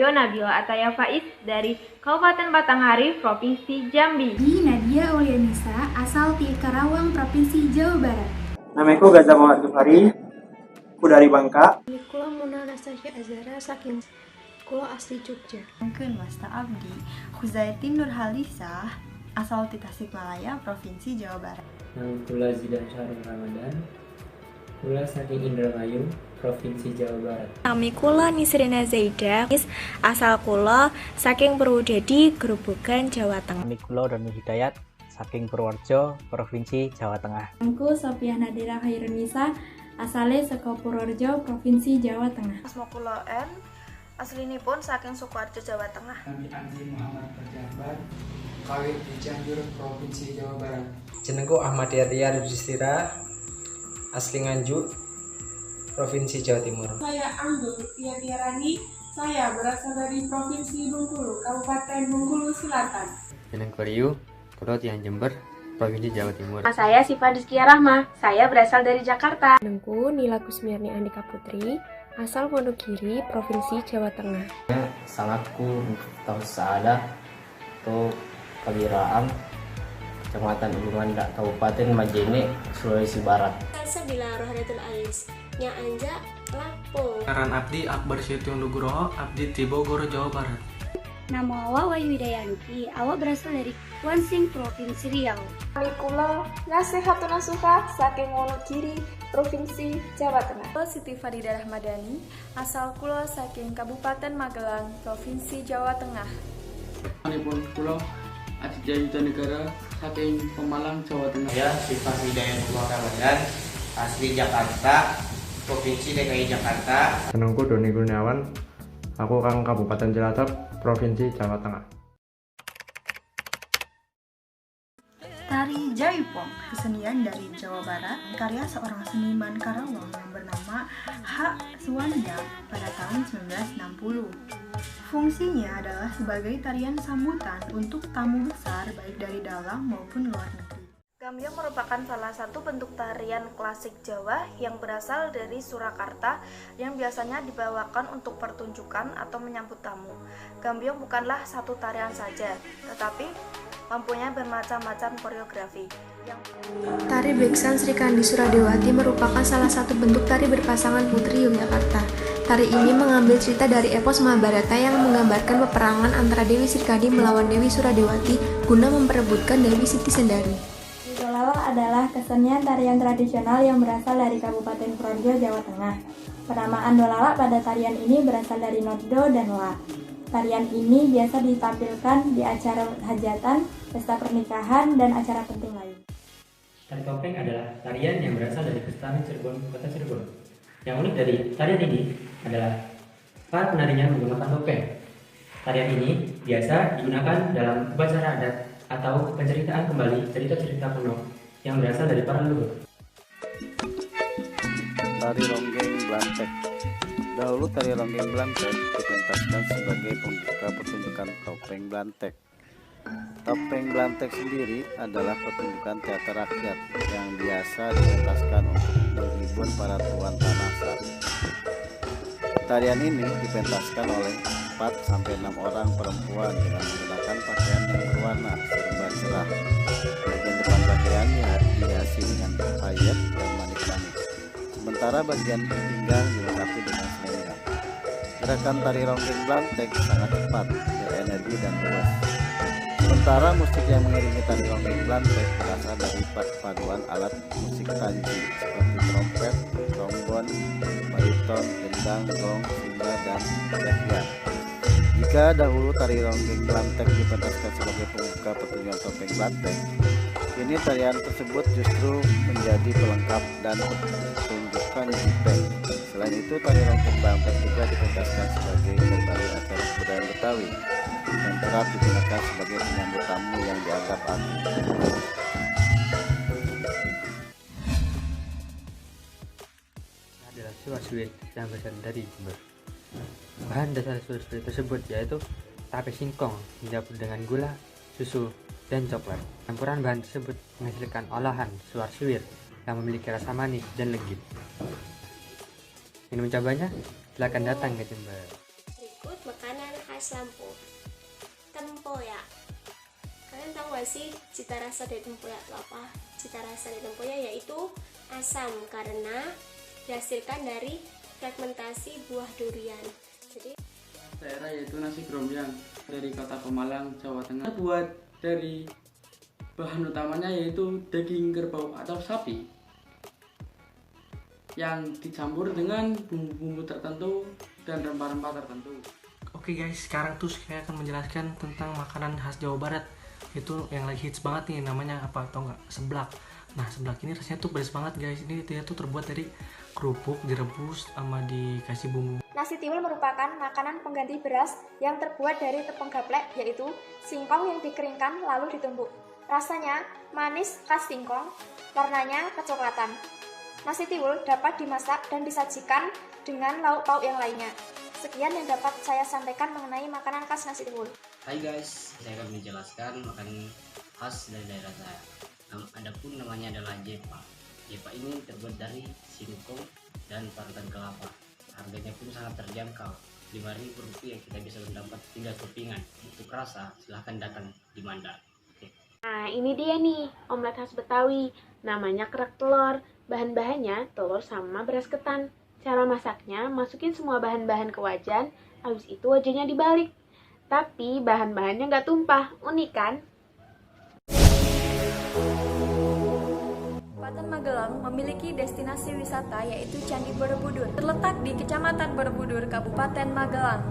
Rio Nabila Ataya Faiz dari Kabupaten Batanghari, Provinsi Jambi. Nadia Olianisa, asal di Karawang, Provinsi Jawa Barat. Namaku Gaza Muhammad Gufari, aku dari Bangka. Kula Muna Anastasia Azara saking kula asli Jogja. Mungkin Wasta Abdi, Khuzaitin Nurhalisah, asal di Tasikmalaya, Provinsi Jawa Barat. Kula Zidan Syarul Ramadan, kula saking Indramayu, Provinsi Jawa Barat. Nami kula Nisrina Zaida, asal kula saking Purwodadi, Grobogan, Jawa Tengah. Nami kula Doni Hidayat, saking Purworejo, Provinsi Jawa Tengah. Aku Sofiah Nadira Khairunisa, asale saka Purworejo, Provinsi Jawa Tengah. Asma kula N, aslinipun saking Sukoharjo, Jawa Tengah. Kami Anji Muhammad Perjabat, kawit di Cianjur, Provinsi Jawa Barat. Jenengku Ahmad Yadiyah Yudhistira, asli Nganjuk, Provinsi Jawa Timur. Saya Anggun Tiarani, saya berasal dari Provinsi Bengkulu, Kabupaten Bengkulu Selatan. Jenengku Riu, kula tiyang Jember, Provinsi Jawa Timur. Saya Siva Rizkia Rahma, saya berasal dari Jakarta. Jenengku Nila Kusmiarni Andika Putri, asal Wonogiri, Provinsi Jawa Tengah. Sangatku Tahu Saada untuk Kewiraan, Kecamatan Ulumanda, Kabupaten Majene, Sulawesi Barat. Salsabila Rohanatul Ais, Nya Anja, Lampung. Karan Abdi Akbar Syetiung Nugroho, Abdi ti Bogor, Jawa Barat. Nama awak Wahyu Widayanti, awak berasal dari Kuansing, Provinsi Riau. Kami kula Nasihatun Nasuha, saking Wonogiri, Provinsi Jawa Tengah. Siti Farida Rahmadani, asal kula saking Kabupaten Magelang, Provinsi Jawa Tengah. Anipun kula Aditya Yuda Negara, saking Pemalang, Jawa Tengah. Ya, Sifat Hidayatullah Ramadan, asli Jakarta, Provinsi DKI Jakarta. Jenengku Doni Kurniawan, aku kang Kabupaten Cilacap, Provinsi Jawa Tengah. Tari Jaipong, kesenian dari Jawa Barat, karya seorang seniman Karawang yang bernama H. Suwanda pada tahun 1960. Fungsinya adalah sebagai tarian sambutan untuk tamu besar baik dari dalam maupun luar negeri. Gambyong merupakan salah satu bentuk tarian klasik Jawa yang berasal dari Surakarta yang biasanya dibawakan untuk pertunjukan atau menyambut tamu. Gambyong bukanlah satu tarian saja, tetapi mempunyai bermacam-macam koreografi. Tari Beksan Sri Kandi Suradewati merupakan salah satu bentuk tari berpasangan putri Yogyakarta. Tari ini mengambil cerita dari epos Mahabharata yang menggambarkan peperangan antara Dewi Srikandi melawan Dewi Suradewati guna memperebutkan Dewi Siti Sendari. Dolala adalah kesenian tarian tradisional yang berasal dari Kabupaten Purworejo, Jawa Tengah. Penamaan dolala pada tarian ini berasal dari not do dan la. Tarian ini biasa ditampilkan di acara hajatan, pesta pernikahan, dan acara penting lain. Tari topeng adalah tarian yang berasal dari Kestanan Cirebon, Kota Cirebon. Yang unik dari tarian ini adalah para penarinya menggunakan topeng. Tarian ini biasa digunakan dalam upacara adat atau penceritaan kembali cerita-cerita kuno yang berasal dari para leluhur. Tari Ronggeng Blantek. Dahulu tari Ronggeng Blantek dipentaskan sebagai pembuka pertunjukan topeng Blantek. Topeng Blantek sendiri adalah pertunjukan teater rakyat yang biasa dipentaskan untuk menghibur para tuan tanah saat. Tarian ini dipentaskan oleh 4-6 orang perempuan dengan menggunakan pakaian yang berwarna serba cerah. Bagian depan pakaiannya dihiasi dengan payet dan manik-manik. Sementara bagian pinggang dilengkapi dengan selendang. Gerakan tari Ronggeng Blantek sangat cepat, berenergi dan luas. Sementara musik yang mengiringi tari Ronggeng Blantek berasal dari paduan alat musik tanji seperti trompet, trombon, bariton, gendang, gong, singa, dan tekian. Jika dahulu tari Ronggeng Blantek dipentaskan sebagai pembuka pertunjukan topeng Blantek, kini tarian tersebut justru menjadi pelengkap dan pertunjukan jipeng. Selain itu, tari Ronggeng Blantek juga dipentaskan sebagai kembali acara budaya Betawi dan kerap digunakan sebagai penyambut tamu yang dianggap agung. Adalah suwir-suwir yang berasal dari Jember. Bahan dasar suwir-suwir tersebut yaitu tape singkong dicampur dengan gula, susu, dan coklat. Campuran bahan tersebut menghasilkan olahan suwir-suwir yang memiliki rasa manis dan legit. Ingin mencobanya? Silakan datang ke Jember. Berikut makanan es lampu. Tempoyak. Kalian tahu gak sih cita rasa dari tempoyak itu apa? Cita rasa dari tempoyak yaitu asam karena dihasilkan dari fragmentasi buah durian. Jadi daerah yaitu nasi grombyang dari kota Pemalang, Jawa Tengah. Buat dari bahan utamanya yaitu daging kerbau atau sapi yang dicampur dengan bumbu-bumbu tertentu dan rempah-rempah tertentu. Oke guys, sekarang tuh saya akan menjelaskan tentang makanan khas Jawa Barat. Itu yang lagi hits banget nih, namanya apa tau nggak? Seblak. Nah, seblak ini rasanya tuh pedas banget guys. Ini dia tuh terbuat dari kerupuk direbus sama dikasih bumbu. Nasi tiwul merupakan makanan pengganti beras yang terbuat dari tepung gaplek, yaitu singkong yang dikeringkan lalu ditumbuk. Rasanya manis khas singkong, warnanya kecoklatan. Nasi tiwul dapat dimasak dan disajikan dengan lauk pauk yang lainnya. Sekian yang dapat saya sampaikan mengenai makanan khas nasi tiwul. Hai guys, saya akan menjelaskan makanan khas dari daerah saya. Adapun namanya adalah jepa. Jepa ini terbuat dari singkong dan parutan kelapa. Harganya pun sangat terjangkau, Rp5.000 kita bisa mendapat 3 kepingan. Untuk rasa silahkan datang di Mandar. Nah, ini dia nih, omelet khas Betawi. Namanya kerak telur. Bahan-bahannya telur sama beras ketan. Cara masaknya, masukin semua bahan-bahan ke wajan, habis itu wajannya dibalik. Tapi bahan-bahannya nggak tumpah, unik kan? Kabupaten Magelang memiliki destinasi wisata yaitu Candi Borobudur. Terletak di Kecamatan Borobudur, Kabupaten Magelang.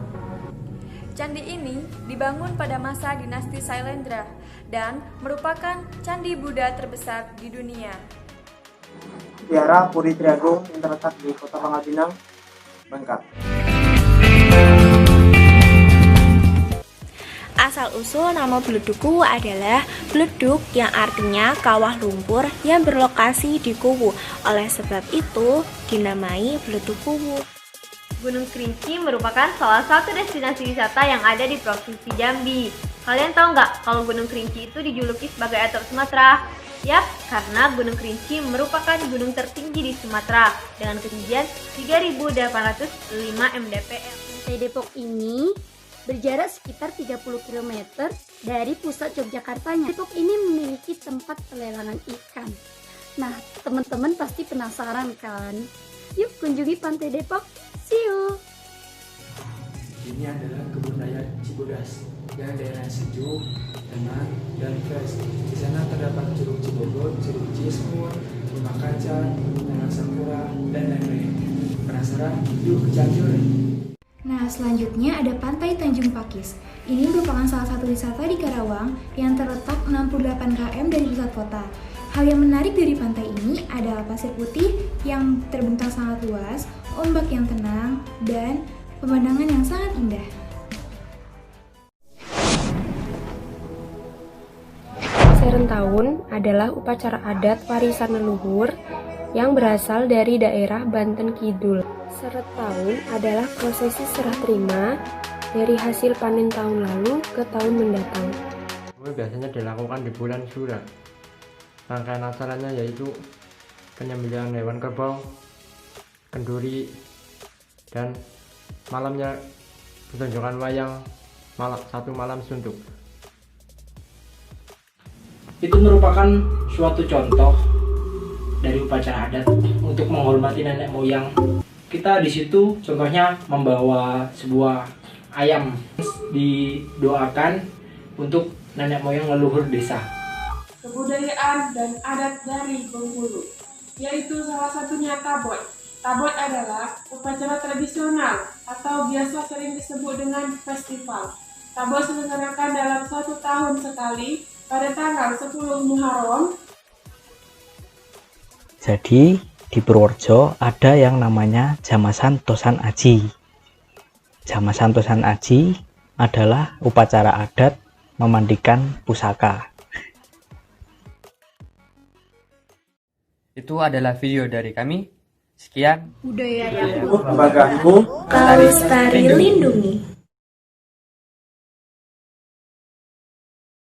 Candi ini dibangun pada masa dinasti Sailendra dan merupakan candi Buddha terbesar di dunia. Vihara Puri Triagung yang terletak di Kota Pangkal Pinang, Bangka. Asal-usul nama Bleduku adalah bleduk yang artinya kawah lumpur yang berlokasi di Kuwu. Oleh sebab itu dinamai Bleduk Kuwu. Gunung Kerinci merupakan salah satu destinasi wisata yang ada di Provinsi Jambi. Kalian tahu nggak kalau Gunung Kerinci itu dijuluki sebagai atap Sumatera? Yap, karena Gunung Kerinci merupakan gunung tertinggi di Sumatera dengan ketinggian 3.805 mdpl. Pantai Depok ini berjarak sekitar 30 km dari pusat Yogyakartanya. Depok ini memiliki tempat pelelangan ikan. Nah, teman-teman pasti penasaran kan? Yuk kunjungi Pantai Depok. See you! Ini adalah kebun raya Cibodas yang daerah sejuk, tenang, dan fresh. Di sana terdapat Curug Cibogor, Curug Cismur, Rumah Kaca, Taman Sakura, dan lain-lain. Penasaran? Yuk ke Cianjur! Nah, selanjutnya ada Pantai Tanjung Pakis. Ini merupakan salah satu wisata di Karawang yang terletak 68 km dari pusat kota. Hal yang menarik dari pantai ini adalah pasir putih yang terbentang sangat luas, ombak yang tenang, dan pemandangan yang sangat indah. Serentahun adalah upacara adat warisan leluhur yang berasal dari daerah Banten Kidul. Serentahun adalah prosesi serah terima dari hasil panen tahun lalu ke tahun mendatang. Biasanya dilakukan di bulan Syura. Rangkaian acaranya yaitu penyembelihan hewan kerbau, kenduri, dan malamnya pertunjukan wayang satu malam suntuk. Itu merupakan suatu contoh dari upacara adat untuk menghormati nenek moyang. Kita di situ contohnya membawa sebuah ayam didoakan untuk nenek moyang leluhur desa. Kebudayaan dan adat dari Bengkulu, yaitu salah satunya tabot. Tabot adalah upacara tradisional atau biasa sering disebut dengan festival. Tabot diselenggarakan dalam 1 tahun sekali pada tanggal 10 Muharram. Jadi di Purworejo ada yang namanya Jamasan Tosan Aji. Jamasan Tosan Aji adalah upacara adat memandikan pusaka. Itu adalah video dari kami. Sekian. Budaya yang Bagaku Lestari lindungi.